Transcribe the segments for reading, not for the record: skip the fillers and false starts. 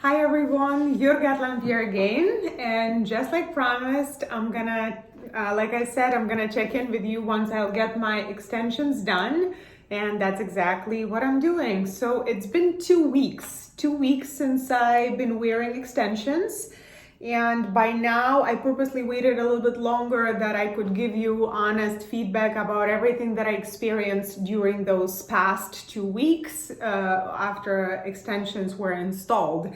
Hi everyone, Jurga at Lanphier again, and just like promised, I'm gonna check in with you once I'll get my extensions done, and that's exactly what I'm doing. So it's been 2 weeks since I've been wearing extensions, and by now I purposely waited a little bit longer that I could give you honest feedback about everything that I experienced during those past 2 weeks after extensions were installed.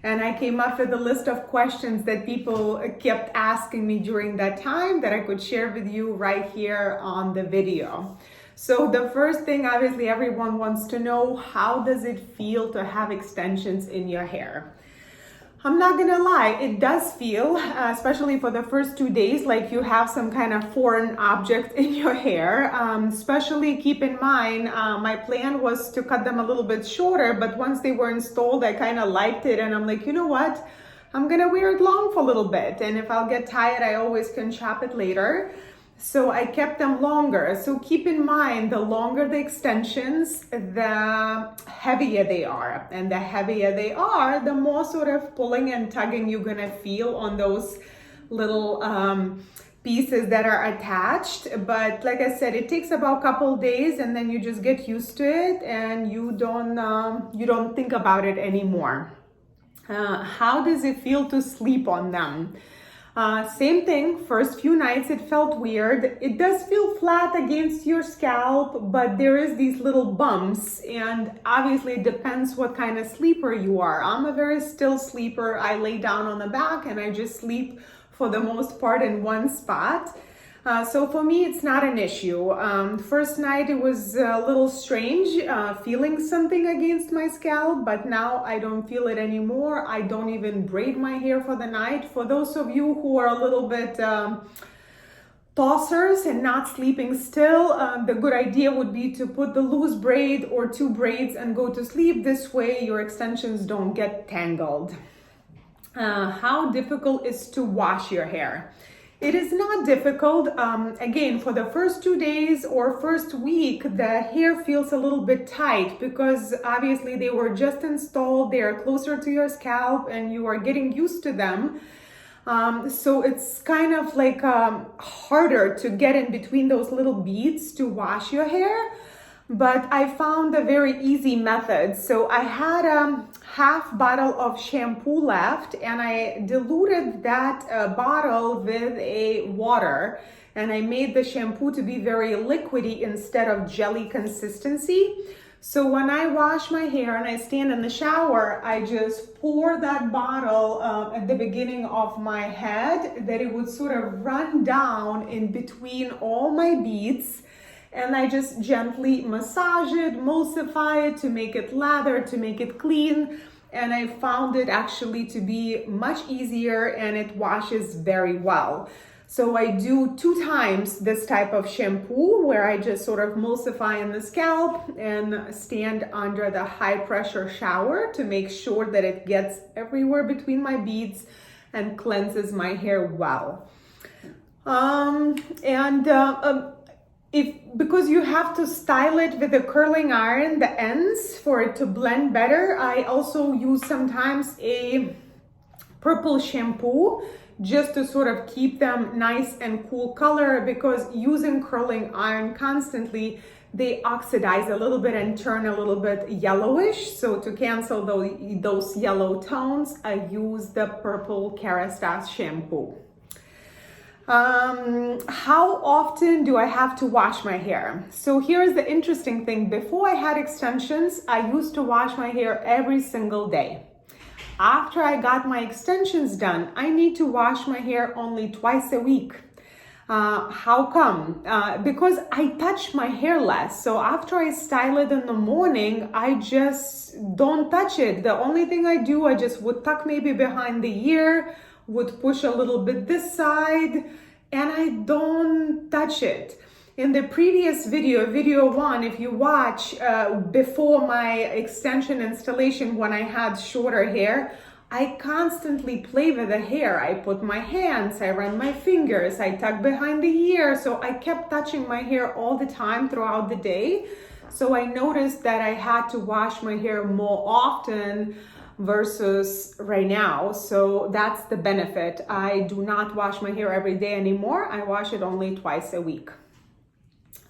And I came up with a list of questions that people kept asking me during that time that I could share with you right here on the video. So the first thing, obviously, everyone wants to know, how does it feel to have extensions in your hair? I'm not gonna lie, it does feel, especially for the first 2 days, like you have some kind of foreign object in your hair. Especially keep in mind, my plan was to cut them a little bit shorter, but once they were installed, I kind of liked it, and I'm like, you know what? I'm gonna wear it long for a little bit, and if I'll get tired, I always can chop it later. So I kept them longer. So keep in mind, the longer the extensions, the heavier they are. And the heavier they are, the more sort of pulling and tugging you're gonna feel on those little pieces that are attached. But like I said, it takes about a couple days, and then you just get used to it, and you don't think about it anymore. How does it feel to sleep on them? Same thing, first few nights it felt weird. It does feel flat against your scalp, but there is these little bumps, and obviously it depends what kind of sleeper you are. I'm a very still sleeper. I lay down on the back and I just sleep for the most part in one spot. So for me, it's not an issue. First night it was a little strange, feeling something against my scalp, but now I don't feel it anymore. I don't even braid my hair for the night. For those of you who are a little bit tossers and not sleeping still, the good idea would be to put the loose braid or 2 braids and go to sleep. This way your extensions don't get tangled. How difficult is to wash your hair? It is not difficult. Again, for the first 2 days or first week, the hair feels a little bit tight because obviously they were just installed, they are closer to your scalp and you are getting used to them. So it's kind of like harder to get in between those little beads to wash your hair. But I found a very easy method. So I had a half bottle of shampoo left, and I diluted that bottle with a water, and I made the shampoo to be very liquidy instead of jelly consistency. So when I wash my hair and I stand in the shower, I just pour that bottle at the beginning of my head, that it would sort of run down in between all my beads. And I just gently massage it, emulsify it to make it lather, to make it clean. And I found it actually to be much easier, and it washes very well. So I do 2 times this type of shampoo, where I just sort of emulsify in the scalp and stand under the high pressure shower to make sure that it gets everywhere between my beads and cleanses my hair well. Because you have to style it with a curling iron, the ends, for it to blend better, I also use sometimes a purple shampoo just to sort of keep them nice and cool color, because using curling iron constantly, they oxidize a little bit and turn a little bit yellowish. So to cancel those yellow tones, I use the purple Kerastase shampoo. How often do I have to wash my hair? So here's the interesting thing. Before I had extensions, I used to wash my hair every single day. After I got my extensions done, I need to wash my hair only twice a week. How come? Because I touch my hair less. So after I style it in the morning, I just don't touch it. The only thing I do, I just would tuck maybe behind the ear, would push a little bit this side, and I don't touch it. In the previous video 1, if you watch before my extension installation, when I had shorter hair, I constantly play with the hair. I put my hands, I run my fingers, I tuck behind the ear. So I kept touching my hair all the time throughout the day. So I noticed that I had to wash my hair more often versus right now. So that's the benefit. I do not wash my hair every day anymore. I wash it only twice a week.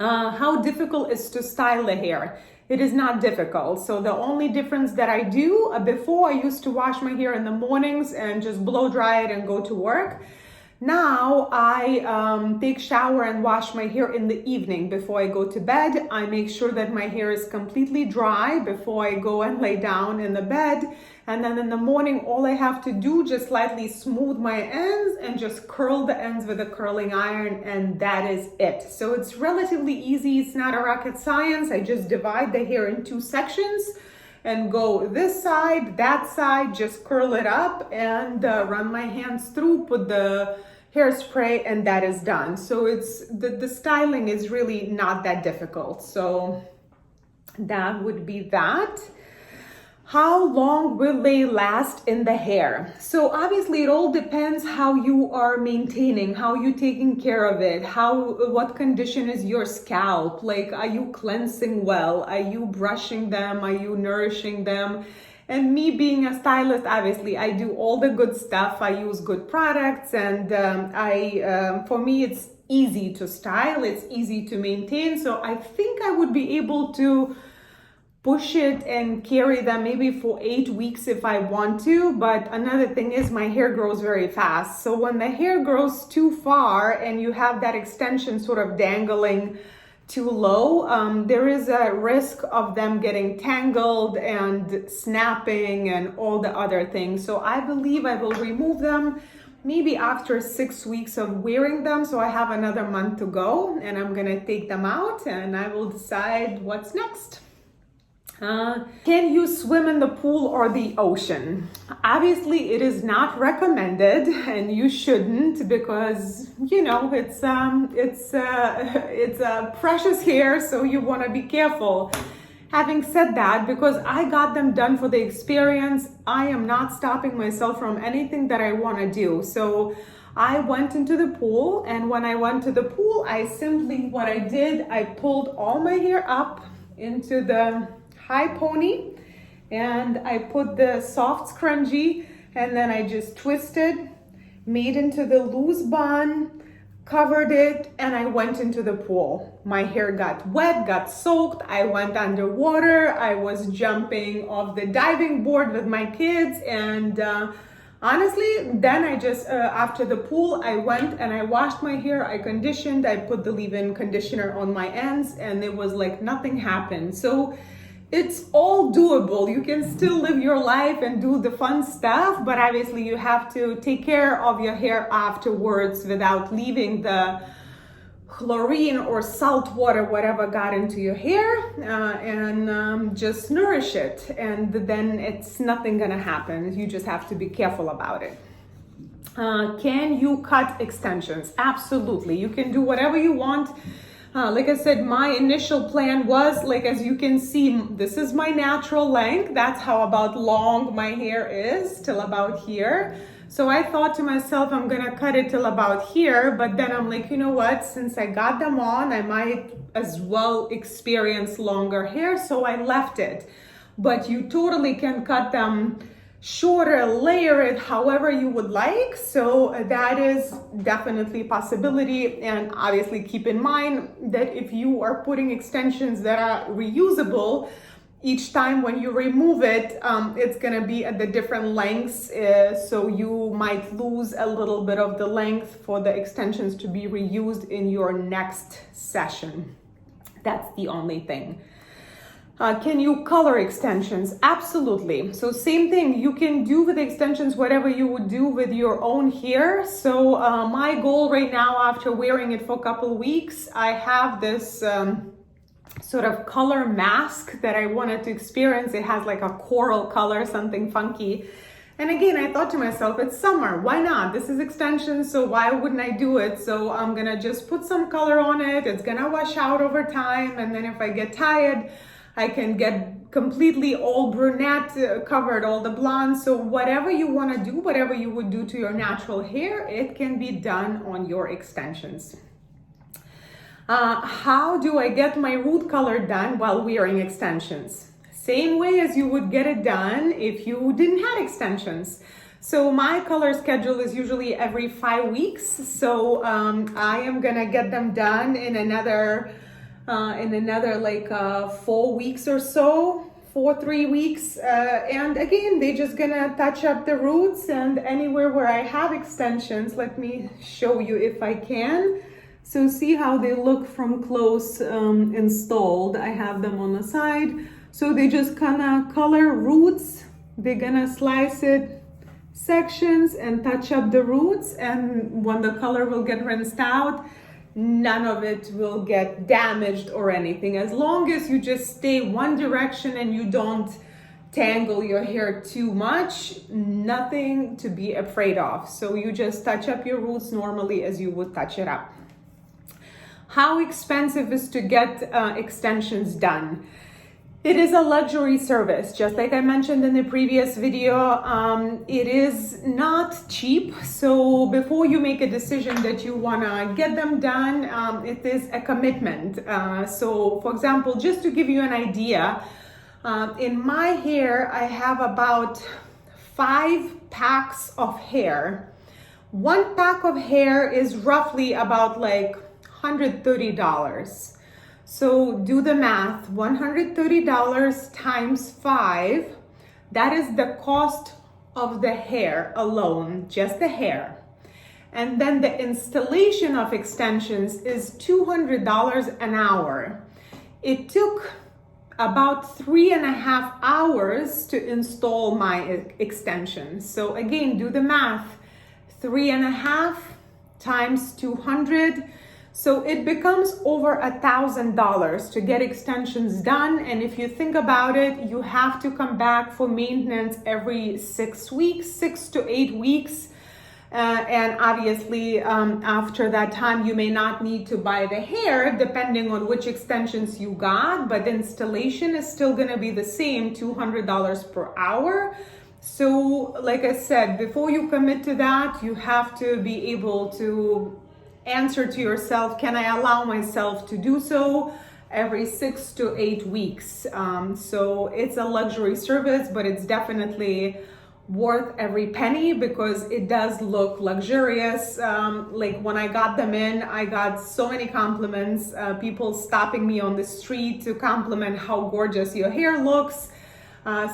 How difficult is to style the hair? It is not difficult. So the only difference that I do, before I used to wash my hair in the mornings and just blow dry it and go to work. Now I take shower and wash my hair in the evening before I go to bed. I make sure that my hair is completely dry before I go and lay down in the bed. And then in the morning, all I have to do, just slightly smooth my ends and just curl the ends with a curling iron, and that is it. So it's relatively easy. It's not a rocket science. I just divide the hair in two sections and go this side, that side, just curl it up and run my hands through, put the hairspray, and that is done. So it's the styling is really not that difficult. So that would be that. How long will they last in the hair? So obviously it all depends how you are maintaining, how you taking care of it, what condition is your scalp, like are you cleansing well, are you brushing them, are you nourishing them? And me being a stylist, obviously I do all the good stuff, I use good products, and for me it's easy to style, it's easy to maintain. So I think I would be able to push it and carry them maybe for 8 weeks if I want to. But another thing is my hair grows very fast. So when the hair grows too far and you have that extension sort of dangling too low, there is a risk of them getting tangled and snapping and all the other things. So I believe I will remove them maybe after 6 weeks of wearing them. So I have another month to go, and I'm gonna take them out and I will decide what's next. Can you swim in the pool or the ocean? Obviously, it is not recommended, and you shouldn't, because you know it's precious hair, so you want to be careful. Having said that, because I got them done for the experience, I am not stopping myself from anything that I want to do. So I went into the pool, and when I went to the pool, what I did, I pulled all my hair up into the high pony, and I put the soft scrunchie, and then I just twisted, made into the loose bun, covered it, and I went into the pool. My hair got wet, got soaked, I went underwater, I was jumping off the diving board with my kids, and honestly, then I just, after the pool, I went and I washed my hair, I conditioned, I put the leave-in conditioner on my ends, and it was like nothing happened. So it's all doable. You can still live your life and do the fun stuff, but obviously you have to take care of your hair afterwards without leaving the chlorine or salt water, whatever got into your hair, and just nourish it. And then it's nothing gonna happen. You just have to be careful about it. Can you cut extensions? Absolutely. You can do whatever you want. Like I said, my initial plan was, like, as you can see, this is my natural length. That's how about long my hair is, till about here. So I thought to myself, I'm gonna cut it till about here, but then I'm like, you know what, since I got them on, I might as well experience longer hair, so I left it. But you totally can cut them shorter, layer it however you would like. So that is definitely a possibility. And obviously keep in mind that if you are putting extensions that are reusable, each time when you remove it, it's gonna be at the different lengths. So you might lose a little bit of the length for the extensions to be reused in your next session. That's the only thing. Can you color extensions? Absolutely. So same thing, you can do with extensions whatever you would do with your own hair. So my goal right now, after wearing it for a couple weeks, I have this sort of color mask that I wanted to experience. It has like a coral color, something funky. And again, I thought to myself, it's summer, why not? This is extensions, so why wouldn't I do it? So I'm gonna just put some color on it. It's gonna wash out over time. And then if I get tired, I can get completely all brunette, covered all the blondes. So whatever you want to do, whatever you would do to your natural hair, it can be done on your extensions. How do I get my root color done while wearing extensions? same way as you would get it done if you didn't have extensions. So my color schedule is usually every 5 weeks. So I am gonna get them done in another like 4 weeks or so, 3 weeks. And again, they're just gonna touch up the roots, and anywhere where I have extensions, let me show you if I can. So see how they look from close installed. I have them on the side. So they just kind of color roots. They're gonna slice it sections and touch up the roots, and when the color will get rinsed out, none of it will get damaged or anything, as long as you just stay one direction and you don't tangle your hair too much. Nothing to be afraid of. So you just touch up your roots normally as you would touch it up. How expensive is to get extensions done? It is a luxury service, just like I mentioned in the previous video. It is not cheap. So before you make a decision that you wanna get them done, it is a commitment. So for example, just to give you an idea, in my hair, I have about 5 packs of hair. One pack of hair is roughly about like $130. So do the math, $130 times 5, that is the cost of the hair alone, just the hair. And then the installation of extensions is $200 an hour. It took about 3.5 hours to install my extensions. So again, do the math, 3.5 times 200. So it becomes over $1,000 to get extensions done. And if you think about it, you have to come back for maintenance every 6 weeks, 6 to 8 weeks. And obviously, after that time, you may not need to buy the hair, depending on which extensions you got, but the installation is still gonna be the same, $200 per hour. So like I said, before you commit to that, you have to be able to answer to yourself, can I allow myself to do so every 6 to 8 weeks? So it's a luxury service, but it's definitely worth every penny because it does look luxurious. Like when I got them in, I got so many compliments, people stopping me on the street to compliment how gorgeous your hair looks.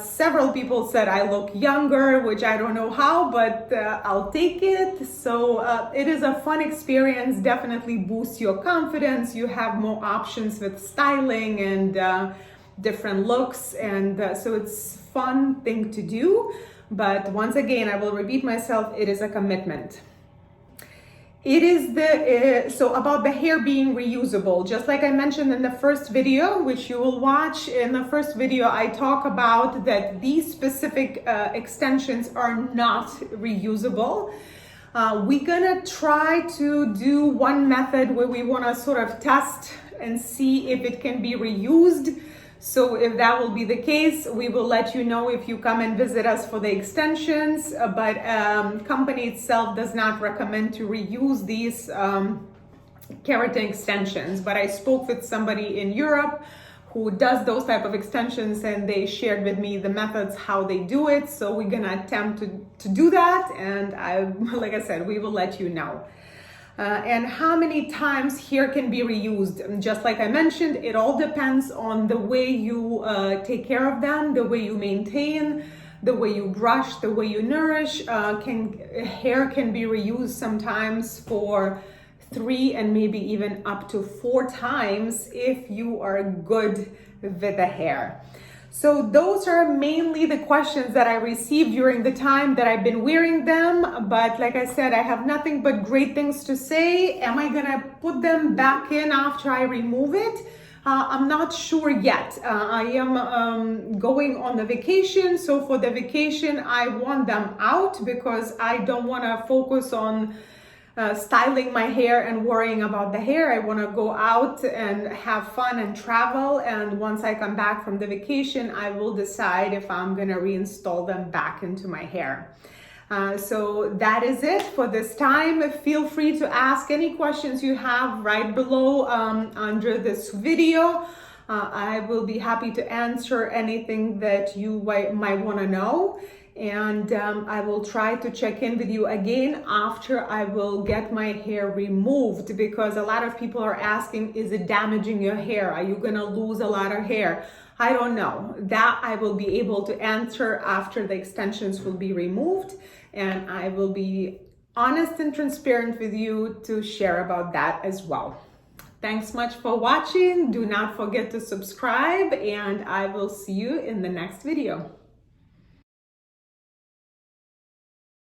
Several people said I look younger, which I don't know how, but I'll take it. So it is a fun experience, definitely boosts your confidence. You have more options with styling and different looks, and so it's a fun thing to do. But once again, I will repeat myself, it is a commitment. It is so about the hair being reusable, just like I mentioned in the first video, which you will watch. In the first video, I talk about that these specific extensions are not reusable. We're gonna try to do one method where we wanna sort of test and see if it can be reused. So if that will be the case, we will let you know if you come and visit us for the extensions, but company itself does not recommend to reuse these keratin extensions. But I spoke with somebody in Europe who does those type of extensions, and they shared with me the methods, how they do it. So we're gonna attempt to do that, and like I said, we will let you know. And how many times hair can be reused? Just like I mentioned, it all depends on the way you take care of them, the way you maintain, the way you brush, the way you nourish. Hair can be reused sometimes for 3 and maybe even up to 4 times if you are good with the hair. So those are mainly the questions that I received during the time that I've been wearing them. But like I said, I have nothing but great things to say. Am I gonna put them back in after I remove it? I'm not sure yet. I am going on the vacation. So for the vacation, I want them out because I don't wanna focus on styling my hair and worrying about the hair. I want to go out and have fun and travel, and once I come back from the vacation, I will decide if I'm going to reinstall them back into my hair. So that is it for this time. Feel free to ask any questions you have right below under this video. I will be happy to answer anything that you might want to know. And I will try to check in with you again after I will get my hair removed, because a lot of people are asking, is it damaging your hair? Are you gonna lose a lot of hair? I don't know. That I will be able to answer after the extensions will be removed, and I will be honest and transparent with you to share about that as well. Thanks much for watching. Do not forget to subscribe, and I will see you in the next video.